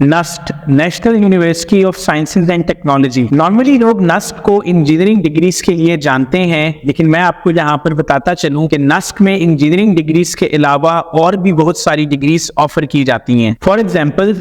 Nernst national university of sciences and technology. Normally लोग नस्ट को engineering degrees के लिए जानते हैं, लेकिन मैं आपको यहाँ पर बताता चलूं कि नस्ट में इंजीनियरिंग डिग्रीज के अलावा और भी बहुत सारी डिग्रीज ऑफर की जाती हैं। For example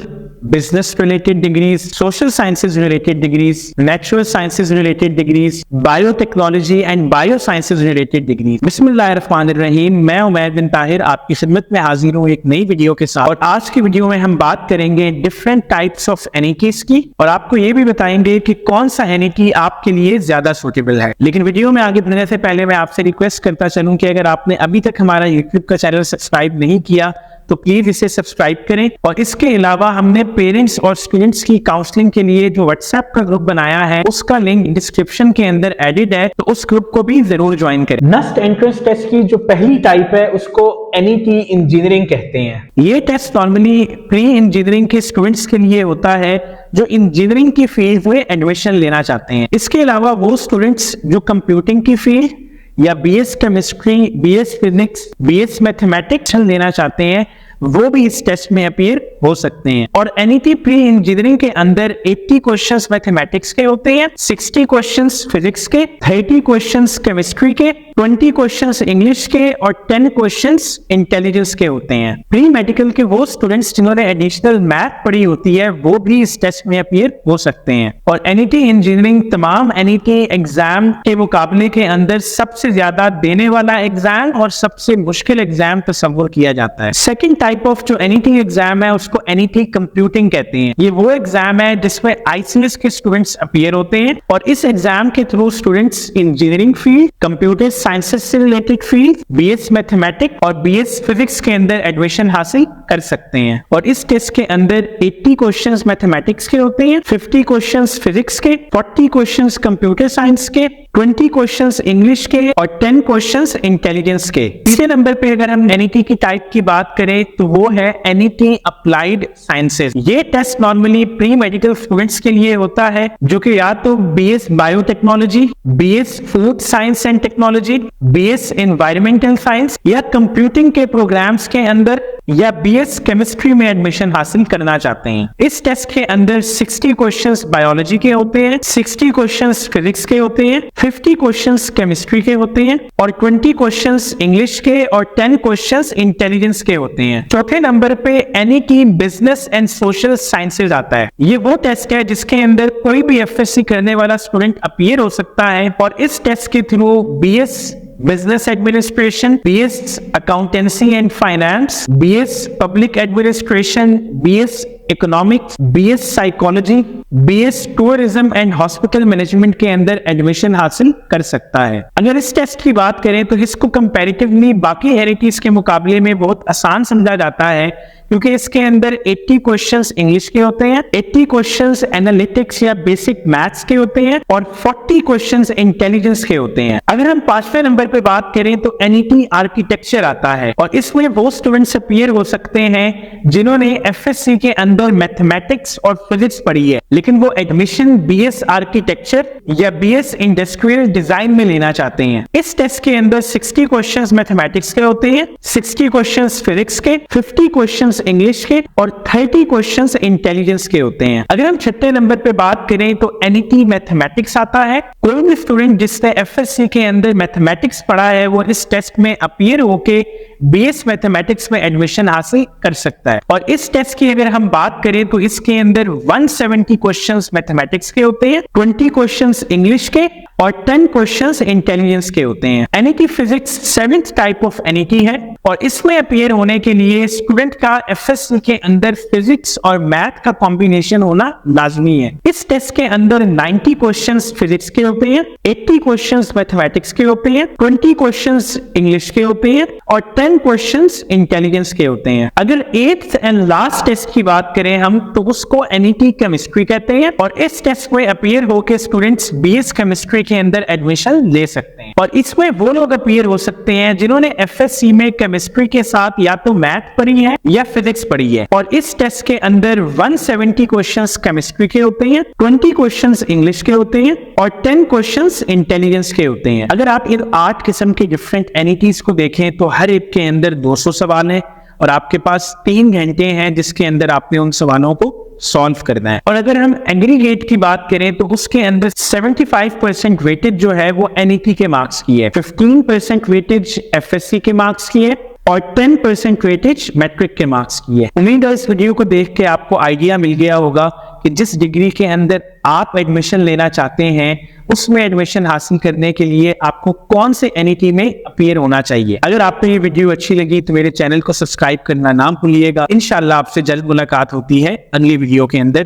business related degrees, social sciences related degrees, natural sciences related degrees, biotechnology and bio sciences related degrees. बिस्मिल्लाहिर्रहमानिर्रहीम, मैं उमैर बिन ताहिर आपकी खिदमत में हाजिर हूँ एक नई वीडियो के साथ। और आज की वीडियो में हम बात करेंगे डिफरेंट टाइप्स ऑफ एनईटीज की, और आपको ये भी बताएंगे कि कौन सा एनईटी आपके लिए ज्यादा सूटेबल है। लेकिन वीडियो में आगे बढ़ने से पहले मैं आपसे रिक्वेस्ट करता चलूं कि अगर आपने अभी तक हमारा यूट्यूब का चैनल सब्सक्राइब नहीं किया तो प्लीज इसे सब्सक्राइब करें। और इसके अलावा हमने पेरेंट्स और स्टूडेंट्स की काउंसलिंग के लिए जो व्हाट्सएप का ग्रुप बनाया है उसका लिंक डिस्क्रिप्शन के अंदर एडिड है, तो उस ग्रुप को भी जरूर ज्वाइन करें। नस्ट एंट्रेंस टेस्ट की जो पहली टाइप है उसको एनईटी इंजीनियरिंग कहते हैं। ये टेस्ट नॉर्मली प्री इंजीनियरिंग के स्टूडेंट्स के लिए होता है जो इंजीनियरिंग की फील्ड में एडमिशन लेना चाहते हैं। इसके अलावा वो स्टूडेंट्स जो कंप्यूटिंग की फील्ड या BS chemistry, BS physics, BS mathematics लेना चाहते हैं वो भी इस टेस्ट में अपीयर हो सकते हैं। और एनईटी प्री इंजीनियरिंग के अंदर 80 क्वेश्चंस मैथमेटिक्स के होते हैं, 60 क्वेश्चंस फिजिक्स के, 30 क्वेश्चंस केमिस्ट्री के, 20 क्वेश्चंस इंग्लिश के और 10 क्वेश्चंस इंटेलिजेंस के होते हैं। प्री मेडिकल के वो स्टूडेंट्स जिन्होंने एडिशनल मैथ पढ़ी होती है वो भी इस टेस्ट में अपीयर हो सकते हैं। और एनईटी इंजीनियरिंग तमाम एनईटी एग्जाम के मुकाबले के अंदर सबसे ज्यादा देने वाला एग्जाम और सबसे मुश्किल एग्जाम तस्वुर किया जाता है। सेकेंड टाइप ऑफ जो एनईटी एग्जाम है उसको एनईटी कंप्यूटिंग कहते हैं। ये वो एग्जाम है जिसमें आईसीएस के स्टूडेंट्स अपीयर होते हैं, और इस एग्जाम के through students engineering field, computer sciences से रिलेटेड फील्ड, बीएस मैथमेटिक्स और बीएस फिजिक्स के अंदर एडमिशन हासिल कर सकते हैं। और इस टेस्ट के अंदर 80 क्वेश्चंस मैथमेटिक्स के होते हैं, 50 क्वेश्चंस फिजिक्स के, 40 क्वेश्चंस कंप्यूटर साइंस के, 20 क्वेश्चंस इंग्लिश के और 10 क्वेश्चंस इंटेलिजेंस के। तीसरे नंबर पे अगर हम एनईटी की टाइप की बात करें तो वो है एनईटी अप्लाइड साइंसेज। ये test normally pre medical students के लिए होता है जो कि या तो BS biotechnology, BS food science and technology, BS environmental science या कंप्यूटिंग के प्रोग्राम्स के अंदर या बीएस केमिस्ट्री में एडमिशन हासिल करना चाहते हैं। इस टेस्ट के अंदर 60 क्वेश्चंस बायोलॉजी के होते हैं, 60 क्वेश्चंस फिजिक्स के होते हैं, 50 क्वेश्चंस केमिस्ट्री के होते हैं और 20 क्वेश्चंस इंग्लिश के और 10 क्वेश्चंस इंटेलिजेंस के होते हैं। चौथे नंबर पे NET business and social sciences आता है। ये वो टेस्ट है जिसके अंदर कोई भी एफएससी करने वाला स्टूडेंट अपीयर हो सकता है, और इस टेस्ट के through BS business administration, BS accountancy and finance, BS public administration, BS economics, BS psychology, BS tourism and hospital management के अंदर एडमिशन हासिल कर सकता है। अगर इस टेस्ट की बात करें तो इसको कंपैरेटिवली बाकी एनईटीज के मुकाबले में बहुत आसान समझा जाता है, क्योंकि इसके अंदर 80 क्वेश्चंस इंग्लिश के होते हैं, 80 क्वेश्चंस एनालिटिक्स या बेसिक मैथ्स के होते हैं और 40 क्वेश्चंस इंटेलिजेंस के होते हैं। अगर हम पांचवें नंबर पे बात करें तो एनईटी आर्किटेक्चर आता है, और इसमें वो स्टूडेंट्स अपीयर हो सकते हैं जिन्होंने एफएससी के अंदर मैथमेटिक्स और फिजिक्स पढ़ी है, लेकिन वो एडमिशन बीएस आर्किटेक्चर या बीएस इंडस्ट्रियल डिजाइन में लेना चाहते हैं। इस टेस्ट के अंदर 60 क्वेश्चंस मैथमेटिक्स के होते हैं, 60 क्वेश्चंस फिजिक्स के, 50 क्वेश्चंस इंग्लिश के और 30 क्वेश्चंस इंटेलिजेंस के होते हैं। अगर हम छठे नंबर पे बात करें तो एनईटी मैथमेटिक्स आता है। कोई भी स्टूडेंट जिसने एफएससी के अंदर मैथमेटिक्स पढ़ा है वो इस टेस्ट में अपीयर होके बीएस मैथमेटिक्स में एडमिशन हासिल कर सकता है। और इस टेस्ट की अगर हम बात करें तो इसके अंदर 170 क्वेश्चंस मैथमेटिक्स के होते हैं, 20 क्वेश्चंस इंग्लिश के और 10 क्वेश्चंस इंटेलिजेंस के होते हैं। NET physics 7th type of NET है, और इसमें अपीयर होने के लिए स्टूडेंट का एफएससी के अंदर फिजिक्स और मैथ का कॉम्बिनेशन होना लाजमी है। इस टेस्ट के अंदर 90 क्वेश्चंस फिजिक्स के होते हैं, 80 क्वेश्चंस मैथमेटिक्स के होते हैं, 20 क्वेश्चंस इंग्लिश के होते हैं और 10 क्वेश्चंस इंटेलिजेंस के होते हैं। अगर 8th एंड लास्ट टेस्ट की बात करें हम तो उसको एनईटी केमिस्ट्री कहते हैं, और इस टेस्ट में अपीयर होकर स्टूडेंट्स बीएस केमिस्ट्री के अंदर एडमिशन ले सकते हैं। और इसमें वो लोग अपीयर हो सकते हैं जिन्होंने एफएससी में केमिस्ट्री के साथ या तो मैथ पढ़ी है या फिजिक्स पढ़ी है। और इस टेस्ट के अंदर 170 क्वेश्चंस केमिस्ट्री के होते हैं, 20 क्वेश्चंस इंग्लिश के होते हैं और 10 क्वेश्चंस इंटेलिजेंस के होते हैं। अगर आप इन 8 किस्म के डिफरेंट एनईटीज को देखें तो हर एक के अंदर 200 सवाल हैं, और आपके पास 3 घंटे हैं जिसके अंदर आपने उन सवालों को सॉल्व करना है। और अगर हम एग्रीगेट की बात करें तो उसके अंदर 75% वेटेज जो है वो NET के मार्क्स की है, 15% वेटेज FSC के मार्क्स की है और 10% वेटेज मैट्रिक के मार्क्स की है। उम्मीद है इस वीडियो को देख के आपको आइडिया मिल गया होगा कि जिस डिग्री के अंदर आप एडमिशन लेना चाहते हैं उसमें एडमिशन हासिल करने के लिए आपको कौन से NET में अपीयर होना चाहिए। अगर आपको ये वीडियो अच्छी लगी तो मेरे चैनल को सब्सक्राइब करना ना भूलिएगा। इंशाल्लाह आपसे जल्द मुलाकात होती है अगली वीडियो के अंदर।